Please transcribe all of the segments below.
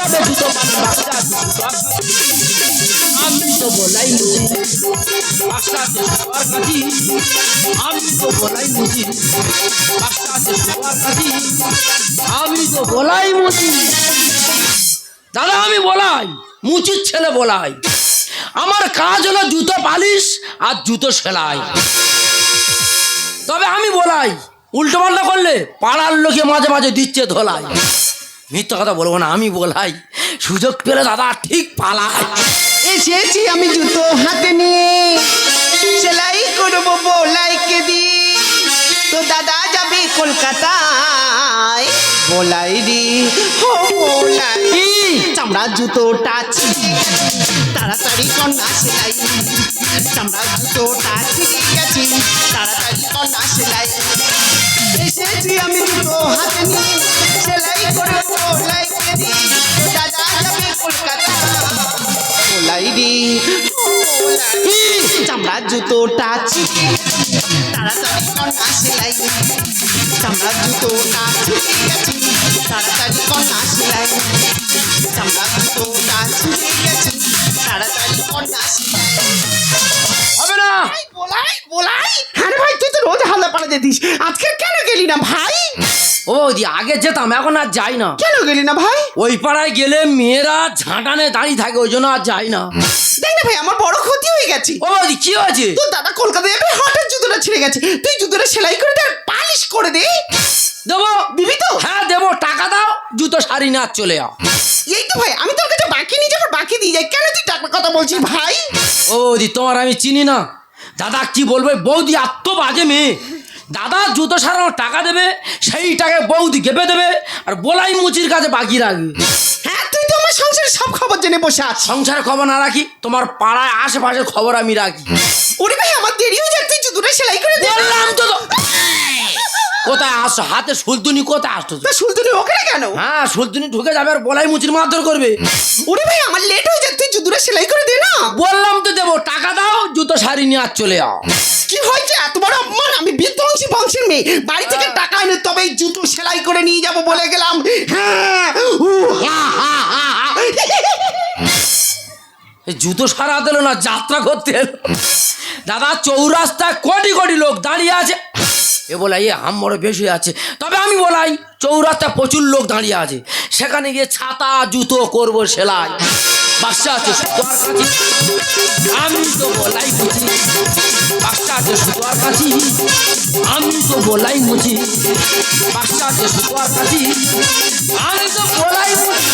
যাবে জুতো পালিশ বাচ্চা আছে আমি তো বলাই মুজি বাচ্চা আছে সবার কাছে আমি তো বলাই মুজি বাচ্চা আছে সবার কাছে আমি তো বলাই মুজি দাদা আমি বলাই মুচির ছেলে বলাই আমার কাজ হলো জুতো পালিশ আর জুতো সেলাই তবে আমি বলাই উল্টো পাল্টা করলে পাড়ার লোকে মাঝে মাঝে দিচ্ছে ধোলাই মিথ্যা কথা বলবো না আমি বলাই সুযোগ পেলে দাদা ঠিক পালাই এসেছি আমি জুতো হাতে নিয়ে সেলাই করবো বলাইকে দিয়ে তো দাদা যাবে কলকাতায় বলাই রে ও বলাই চামড়া জুতোটা তাড়াতাড়ি কন্যা সেলাই চামড়া জুতোটা ছিঁড়ে গেছে তাড়াতাড়ি কন্যা সেলাই এসেছি আমি জুতো হাতে নিয়ে সেলাই করবো বলাইকে দিয়ে তো দাদা যাবে কলকাতায় বলাই রে চামড়া জুতোটা তাড়াতাড়ি কন্যা সেলাই চামড়া জুতোটা ছিঁড়ে গেছে তাড়াতাড়ি কন্যা সেলাই চামড়া জুতোটা ছিঁড়ে গেছে তাড়াতাড়ি কন্যা সেলাই হবে না বলাই বলাই আরে ভাই তুই তো রোজ হাল্লা পাড়াতে দিস আজকে কেন গেলি না ভাই ও দি আগে যেতাম এখন আর যাই না কেন গেলি না ভাই ওই পাড়ায় গেলে মেয়েরা ঝাঁটানে দাঁড়িয়ে থাকে ওই জন্য আর যাই না দেখ না ভাই আমার বড় ক্ষতি হয়ে গেছে ও দি কি হয়েছে তোর দাদা কলকাতায় যাবে হঠাৎ জুতোটা ছিঁড়ে গেছে তুই জুতোটা সেলাই করে দে আর পালিশ করে দে দেবো দিবি তো হ্যাঁ দেবো টাকা দাও জুতো শাড়ি না চলে যাও এই তো ভাই আমি তোর কাছে বাকি নিয়ে যাবো বাকি দিয়ে যাই কেন তুই টাকার কথা বলছিস ভাই ও দি তোমার আমি চিনি না দাদা কি বলবে বৌদি এত বাজে মেয়ে দাদা জুতো সারানোর টাকা দেবে সেই টাকায় বৌদি গেপে দেবে আর বলাই মুচির কাছে বাকি রাখবে হ্যাঁ তুই তো আমার সংসারের সব খবর জেনে বসে আছিস সংসারের খবর না রাখি তোমার পাড়ায় আশেপাশের খবর আমি রাখি ওরে ভাই আমার দেরি হয়ে যায় তুই জুতোটা সেলাই করে দে বললাম তো কোথায় আসছো হাতে সুলতুনি কোথায় আসছো তা সুলতুনি ওখানে কেন হ্যাঁ সুলতুনি ঢুকে যাবে আর বলাই মুচির মারধর করবে ওরে ভাই আমার লেট হয়ে যায় তুই জুতোটা সেলাই করে দে না বললাম তো দেবো টাকা দাও জুতো শাড়ি নিয়ে আর চলে যাও কি হয়েছে এত বড় অপমান আমি বিধ্বংসী বংশের মেয়ে বাড়ি থেকে টাকা এনে তবেই জুতো সেলাই করে নিয়ে যাব বলে গেলাম হ্যাঁ জুতো সারা দিল না যাত্রা করতে এলো দাদা চৌরাস্তায় কোটি কোটি লোক দাঁড়িয়ে আছে এ বলাই হাম্মরে বেশি আছে তবে আমি বলাই চৌরাস্তায় প্রচুর লোক দাঁড়িয়ে আছে সেখানে গিয়ে ছাতা জুতো করব সেলাই বাচ্চা আছে সুতোয়ার কাছে আমি তো বলাই বুঝি বাচ্চা আছে সুতোয়ার কাছে আমি তো বলাই বুঝি বাচ্চা আছে সুতোয়ার কাছে আমি তো বলাই বুঝি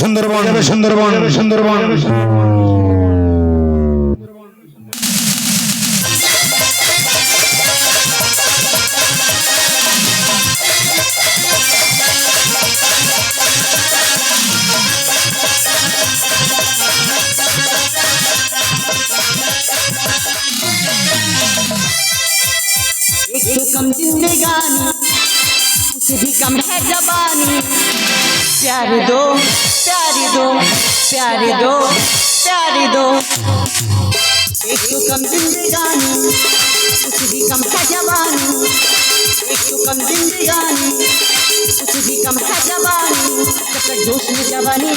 সুন্দরবন সুন্দরবন সুন্দরবন एक कम जिंदगानी मुझसे भी कम है जवानी प्यारे दो प्यारे दो प्यारे दो प्यारे दो एक तो कम जिंदगानी मुझसे भी कम है जवानी एक तो कम जिंदगानी मुझसे भी कम है जवानी जब तक जोश में जवानी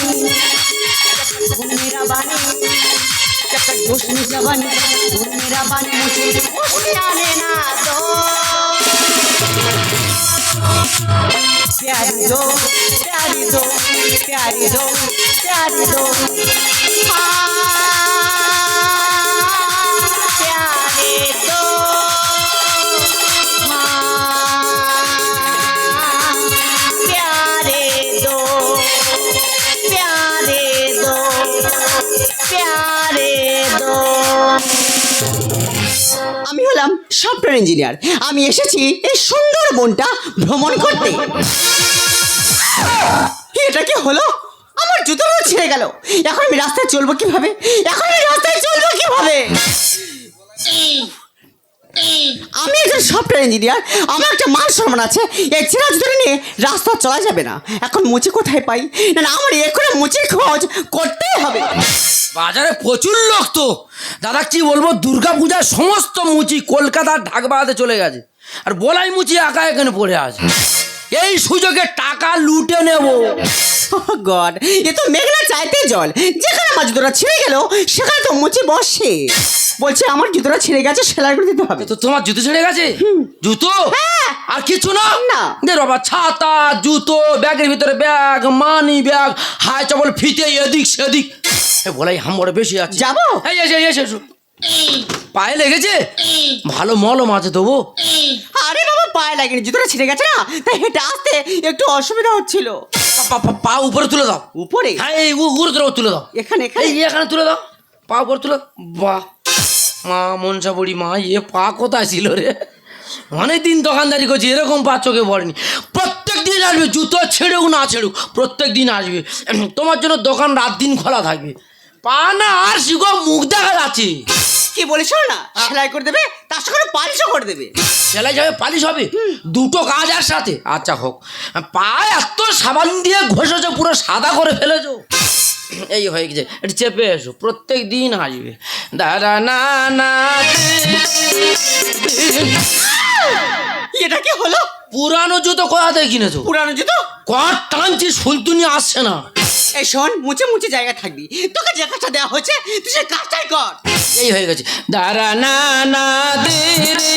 जब तक धूम मेरा बानी जब तक जोश में जवानी धूम मेरा बानी मुझे होश में आने ना दो प्यारी दो प्यारी दो प्यारी दो प्यारी दो प्यारे दो হলাম সফটওয়্যার ইঞ্জিনিয়ার। আমি এসেছি এই সুন্দর বনটা ভ্রমণ করতে। এটা কি হলো? আমার জুতোগুলো ছিঁড়ে গেল। এখন আমি রাস্তায় চলবো কিভাবে? আমি একজন সফটওয়্যার ইঞ্জিনিয়ার, আমার একটা মান সম্মান আছে। এই ছেঁড়া জুতো নিয়ে রাস্তা চলা যাবে না। এখন মুচি কোথায় পাই? না আমার এখন মুচির খোঁজ করতেই হবে। বাজারে প্রচুর লোক তো দাদা, কি বলবো, দুর্গা পূজার সমস্ত মুচি কলকাতার ঢাকবাড়াতে চলে গেছে, আর বলাই মুচি একা এখানে পড়ে আছে। এই সুযোগে টাকা লুটে নেব। গড, এ তো মেঘনা চাইতে জল। যেখানে আমার জুতোটা ছিঁড়ে গেল সেখানে তো মুচি বসে। বলছে আমার জুতোটা ছিঁড়ে গেছে, সেলাই করে দিতে হবে। তো তোমার জুতো ছেড়ে গেছে? জুতো আর কিছু না? না। দে বাবা, ছাতা, জুতো, ব্যাগের ভিতরে ব্যাগ, মানি ব্যাগ, হাই চপল, ফিতে এদিক সেদিক। বলাই হামড়ে বেশি আছে। যাবো? এই এসে এসো। পায়ে লেগেছে? ভালো মলম আছে তবু। আরে বাবা, পায়ে লাগেনি, জুতোটা ছিঁড়ে গেছে না, তাই হেঁটে আসতে একটু অসুবিধা হচ্ছিল। পা উপরে তুলে দাও। উপরে? হ্যাঁ, এই উপরে তুলে দাও। এখানে এই এখানে তুলে দাও, পা উপরে তুলে। বাহ মা মনসা বুড়ি মা, পা কোথায় ছিল রে? অনেকদিন দোকানদারি করছি, এরকম পা চোখে পড়েনি। প্রত্যেক দিন আসবে, জুতো ছেড়ুক না ছেড়ুক, প্রত্যেক দিন আসবে। তোমার জন্য দোকান রাত দিন খোলা থাকবে। পা না আর শিখো, মুখ দেখা যাচ্ছে। কি বলিস না, সেলাই করে দেবে, তার সঙ্গে পালিশও করে দেবে। সেলাই যাবে, পালিশ হবে, দুটো কাজ আর সাথে। আচ্ছা হোক। পা এত সাবান দিয়ে ঘষেছো, পুরো সাদা করে ফেলেছো। এই হয়ে গেছে, একটু চেপে এসো, প্রত্যেক দিন আসবে। দাদা না না, এটা কি হলো? পুরানো জুতো কোথা থেকে কিনেছো? পুরানো জুতো? কট টানছি, সুলতুনি আসছে না। এই শোন, মুছে মুছে জায়গা থাকবি, তোকে যে কাজটা দেওয়া হয়েছে তুই সে কাজটাই কর। এই হয়ে গেছে। দাঁড়া না না দে রে,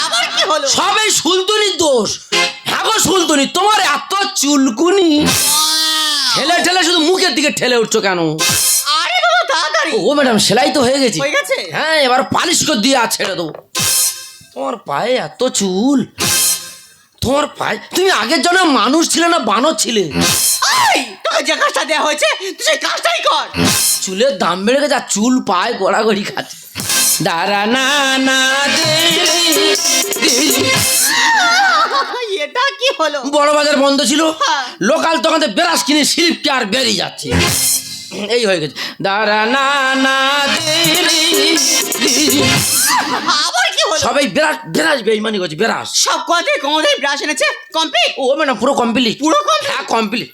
আবার কি হলো? সবই সুলতুনির দোষ। হ্যাঁ গো সুলতুনি, তোমার এত চুলকুনি, ঠেলে ঠেলে শুধু মুখের দিকে ঠেলে উঠছো কেন? আরে বাবা তাড়াতাড়ি। ও ম্যাডাম, সেলাই তো হয়ে গেছে। হয়ে গেছে? হ্যাঁ, এবার পালিশ করে দিয়ে আর ছেড়ে দেবো। তোমার পায়ে এত চুল, তোমার পায়ে, তুমি আগের জন্য মানুষ ছিলে না বানর ছিলে? এই, তোকে যে কাজটা দেওয়া হয়েছে তুই সেই কাজটাই কর। চুলের দাম বেড়ে গেছে, আর চুল পায়ে গড়াগড়ি খাচ্ছে। দাঁড়া না না দে রে, এটা কি হলো? বড় বাজার বন্ধ ছিল, হ্যাঁ। লোকাল দোকানে বেরাস কিনে স্লিপটি আর বেরিয়ে যাচ্ছে। এই হয়ে গেছে। দাঁড়া না না দে রে, আবার কি হলো? সবাই বেরাস বেরাস বেইমানি করছে, বেরাস। সব কথাই কোমরে ব্রাশ এনেছে কমপ্লিট? ও ম্যাডাম, পুরো কমপ্লিট। পুরো complete? হ্যাঁ কমপ্লিট।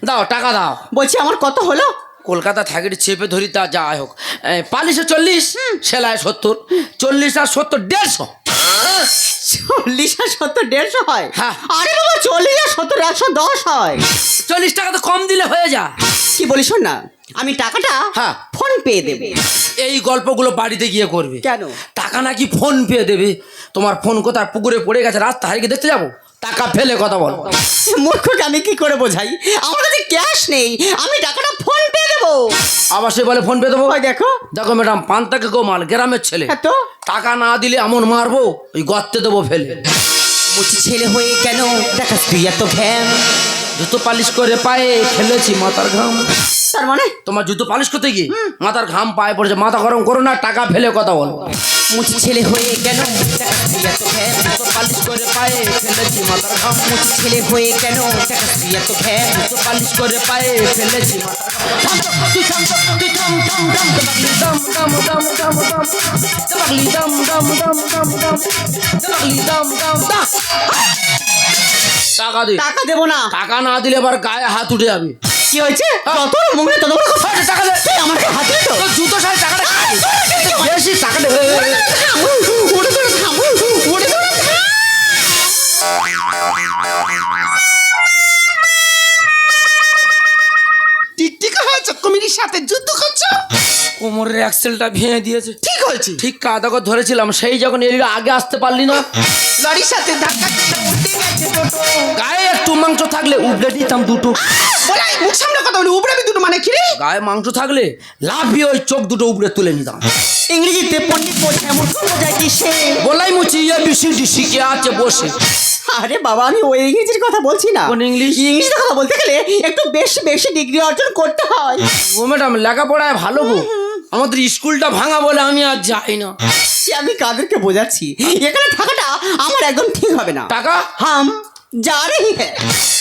দাও টাকা দাও। বলছি আমার কত হলো? কলকাতা থাকি চেপে ধরি, তা যাই হোক। পালিশে 40, সেলাই 70, 40 আর 70 150। 40 আর 70 150 হয়? হ্যাঁ। আরে বাবা, 40 আর 70 110 হয়। 40 টাকা তো কম দিলে হয়ে যা। কি বলিস শোন না, আমি টাকাটা হ্যাঁ। ফোন পে দেব। এই গল্পগুলো বাড়িতে গিয়ে করবে। কেন? টাকা নাকি ফোন পে দেবে। তোমার ফোন কোথায় পুকুরে পড়ে গেছে, রাস্তা হারিয়ে দেখতে যাবো? টাকা ফেলে কথা বল। মূর্খকে আমি কি করে বোঝাই? আমার কাছে ক্যাশ নেই, আমি টাকাটা ফোন পে দেবো। আবার সে বলে ফোন পে দেবো। ওই দেখো। দেখো ম্যাডাম, পান্তাকে গোমাল, গ্রামের ছেলে। হ্যাঁ তো? টাকা না দিলে এমন মারবো, ওই গর্তে দেবো ফেলে। মুচি ছেলে হয়ে কেন দেখাস তুই এত ঘ্যাম? জুতো পালিশ করে পায়ে ফেলেছি মাথার ঘাম। তার মানে? তোমার জুতো পালিশ করতে গিয়ে মাথার ঘাম পায়ে পড়েছে। মাথা গরম করো না, টাকা ফেলে কথা বলো। মুচি ছেলে হয়ে কেন দেখাস তুই এত ঘ্যাম? জুতো পালিশ করে পায়ে ফেলেছি মাথার ঘাম। মুচি ছেলে হয়ে কেন দেখাস তুই এত ঘ্যাম? জুতো পালিশ করে পায়ে ফেলেছি মাথার ঘাম। তুই থাম, তুই থাম, থাম, থাম, দাম, দাম, দাম, দাম, দাম, দাবাগলি দাম, দাম, দাম, দাম, দাম, দাবাগলি দাম, দাম, দাম। টাকা দে। টাকা দেবো না। টাকা না দিলে আবার গায়ে হাত উঠে যাবে। কি হয়েছে? যত মুখে তত বড় কথা। টাকা দে। তুই আমাকে হাত দিলি তো? তোর জুতো সাথে টাকাটা বেশি টাকা দে। উড়ে ধরে থাম, উড়ে ধরে থাম। টিকটিকা হয়েছে, কমিটির সাথে যুদ্ধ করছো। কোমরের অ্যাক্সেলটা ভেঙে দিয়েছে। ঠিক হয়েছে। ঠিক কাদাকে ধরেছিলাম, সেই যখন এলি আগে আসতে পারলি না। লরির সাথে ধাক্কা খেতে উঠতে গেছে টোটো। গায়ে একটু মাংস থাকলে উবড়ে দিতাম দুটো। বলাই মুখ সামনে কথা বলি, উপরে দুটো মানে কি রে? গায়ে মাংস থাকলে লাফিয়ে ওই চোখ দুটো উপড়ে তুলে নিতাম। ইংরেজিতে পণ্ডিত বোঝায় মূর্খ বোঝায় কি সে? বলাই মুচি এবিসিডি শিখে আছে বসে। আরে বাবা, আমি ওই ইংরেজির কথা বলছি না। কোন ইংলিশ? ইংরেজিতে কথা বলতে গেলে একটু বেশি বেশি ডিগ্রি অর্জন করতে হয়। ও ম্যাডাম, লেখাপড়ায় ভালো গো, আমাদের স্কুলটা ভাঙা বলে আমি আর যাই না। সে আমি কাদেরকে বোঝাচ্ছি, এখানে থাকাটা আমার একদম ঠিক হবে না। টাকা হাম যা রহি হ্যাঁ।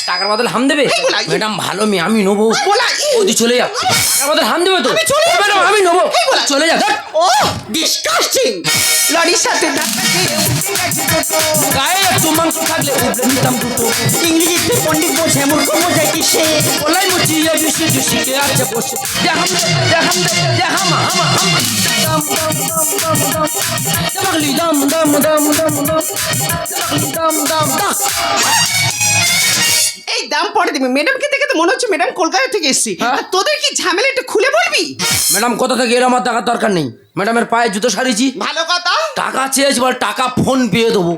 টাকার বদলে হাম দেবে? এই বলাই। ম্যাডাম ভালো মেয়ে, আমি নেবো। বলাই। ওদি চলে যাও, টাকার বদলে হাম দেবে তো? আমি চলে যাবো। ম্যাডাম আমি নেবো, এই বলাই। চলে যাও। ও ডিসকাস্টিং। লরির সাথে ধাক্কা খেয়ে উল্টে গেছে টোটো। গায়ে একটু মাংস থাকলে উবলে নিতাম দুটো। ইংরেজিতে পণ্ডিত বোঝে মূর্খ বোঝায় কি সে। বলাই মুচি এ বিশি শিখে আছে বসে। দেখাম দে, দেখাম দে, দেখাম হাম হাম। দাম দাম দাম দাম দাম। দেখালি দাম দাম দাম দাম দাম। দেখালি দাম দাম দাম। এই দাম পরে দিবি। ম্যাডামকে দেখে তো মনে হচ্ছে ম্যাডাম কলকাতা থেকে এসেছি। হ্যাঁ? আর তোদের কি ঝামেলা একটু খুলে বলবি? ম্যাডাম কোথা থেকে এর আমার টাকার দরকার নেই। ম্যাডামের পায়ে জুতো সারিয়েছি, ভালো কথা। টাকা চেয়েছি, বল টাকা ফোন পেয়ে দেবো।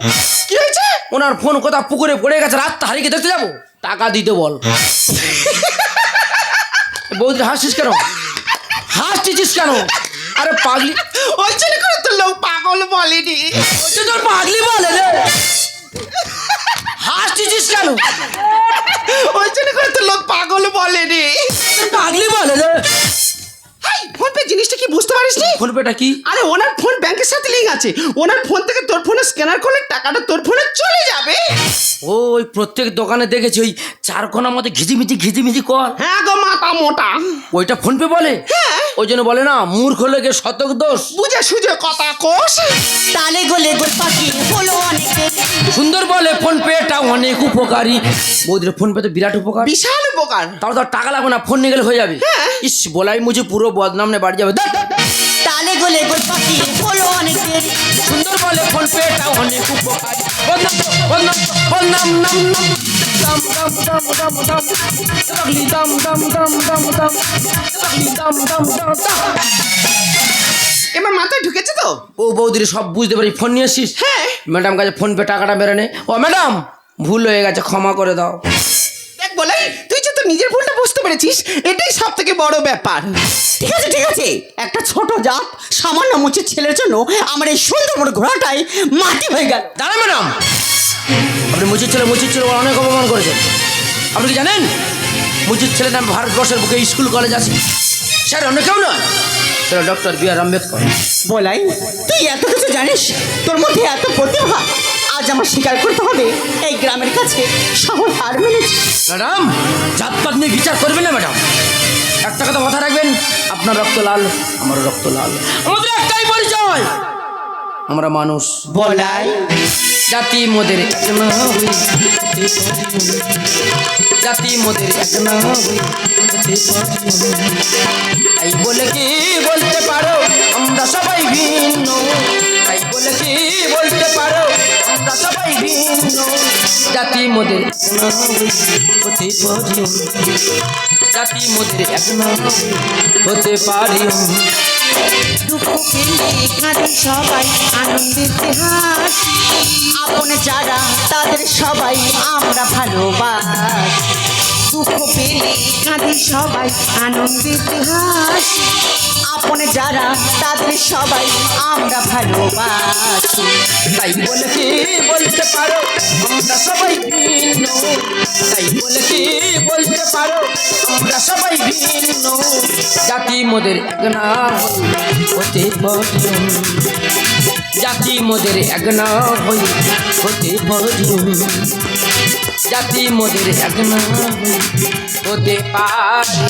কি হয়েছে? ওনার ফোন কোথা পুকুরে পড়ে গেছে, রাতটা হারিকে দেখতে যাবো, টাকা দিতে বল। বৌদি হাসছিস কেন? হাসছিস কেন? আরে পাগলি, ওই জন্য করে তো লোক পাগল বলেনি। ওই তোর পাগলি বলে রে। হাসছিস কেন? ওই জন্য করে তো লোক পাগল বলেনি। তোর পাগলি বলে রে। হাই, ফোন পে জিনিসটা কি বুঝতে পারিস নি? ফোন পেটা কি? আরে ওনার ফোন ব্যাংকের সাথে লিঙ্ক আছে। ওনার ফোন থেকে তোর ফোনে স্ক্যানার করলে টাকাটা তোর ফোনে চলে যাবে। ও ওই প্রত্যেক দোকানে দেখেছি ওই চারকোনার মধ্যে ঘিজিমিজি কর, হ্যাঁ গো মাথা মোটা। ওইটা ফোন পে বলে। ওই জন্য বলে না, মূর্খ লোকের শতক দোষ। বুঝে সুঝে কথা কোষ। তালে গোলে গোল পাখি হলো অনেকের। সুন্দর বলে ফোন পেটা অনেক উপকারী। বৌদির ফোন পে তো বিরাট উপকার। বিশাল উপকার। তাও তো আর টাকা লাগবে না, ফোন নিয়ে গেলে হয়ে যাবে। ইস বলাই মুঝে পুরো বদনাম নিয়ে বাড়ি যাবে। ধ্যাৎ। তালে গোলে গোল পাখি হলো অনেকের। সুন্দর বলে ফোন পেটা অনেক উপকারী। বদনাম বদনাম বদনাম নাম নাম দাম দাম দাম দাম দাম লাগলি দাম দাম দাম দাম দাম লাগলি দাম দাম দাম দাম। এবার মাথায় ঢুকেছে তো? ও বৌদির সব বুঝতে পারি, ফোন নিয়ে এসছিস? হ্যাঁ। ম্যাডাম কাছে ফোন পে টাকাটা বেরো নে। ও ম্যাডাম ভুল হয়ে গেছে, ক্ষমা করে দাও। দেখ বলাই, তুই যে তোর নিজের ভুলটা বুঝতে পেরেছিস, এটাই সব থেকে বড় ব্যাপার। ঠিক আছে ঠিক আছে, একটা ছোট জাত সামান্য মুচির ছেলের জন্য আমার এই সুন্দর বড় ঘোড়াটাই মাটি হয়ে গেল। দাঁড়া ম্যাডাম, আপনি মুচির ছেলে অনেক অপমান করেছেন। আপনি কি জানেন মুচির ছেলে নাম ভারতবর্ষের বুকে স্কুল কলেজ আছে, স্যার অন্য কেউ নয়, সেটা ডক্টর বি আর আম্বেদকর। বলাই তুই এত কিছু জানিস, তোর মধ্যে এত প্রতিভা, আজ আমার স্বীকার করতে হবে এই গ্রামের কাছে শহর হার মেনেছে। ম্যাডাম জাতপাত নিয়ে বিচার করবেন না ম্যাডাম। একটা কথা মাথায় রাখবেন, আপনার রক্ত লাল, আমার রক্ত লাল, আমাদের একটাই পরিচয়, আমরা মানুষ। বলাই জাতি মোদের এক না হই, জাতি মোদের এক না হই, তাই বলে কি বলতে পারো আমরা সবাই ভিন্ন, তাই বলে কি বলতে পারো আমরা সবাই ভিন্ন, জাতি মোদের এক না হই, হতে পারি, জাতি মোদের এক না হই, হতে পারি। দুঃখ পেলে কাঁদে সবাই আনন্দিতে হাসি, আপন যারা তাদের সবাই আমরা ভালোবাসি। দুঃখ পেলে কাঁদে সবাই আনন্দিতে হাসি, আপন যারা তাদের সবাই আমরা ভালোবাসি। তাই বলে কি বলতে পারো আমরা সবাই ভিন্ন, তাই বলে কি বলতে পারো আমরা সবাই ভিন্ন, জাতি মোদের এক না হই, হতে পারি, জাতি মোদের এক না হই, হতে পারি, জাতি মোদের এক না হই, হতে পারি।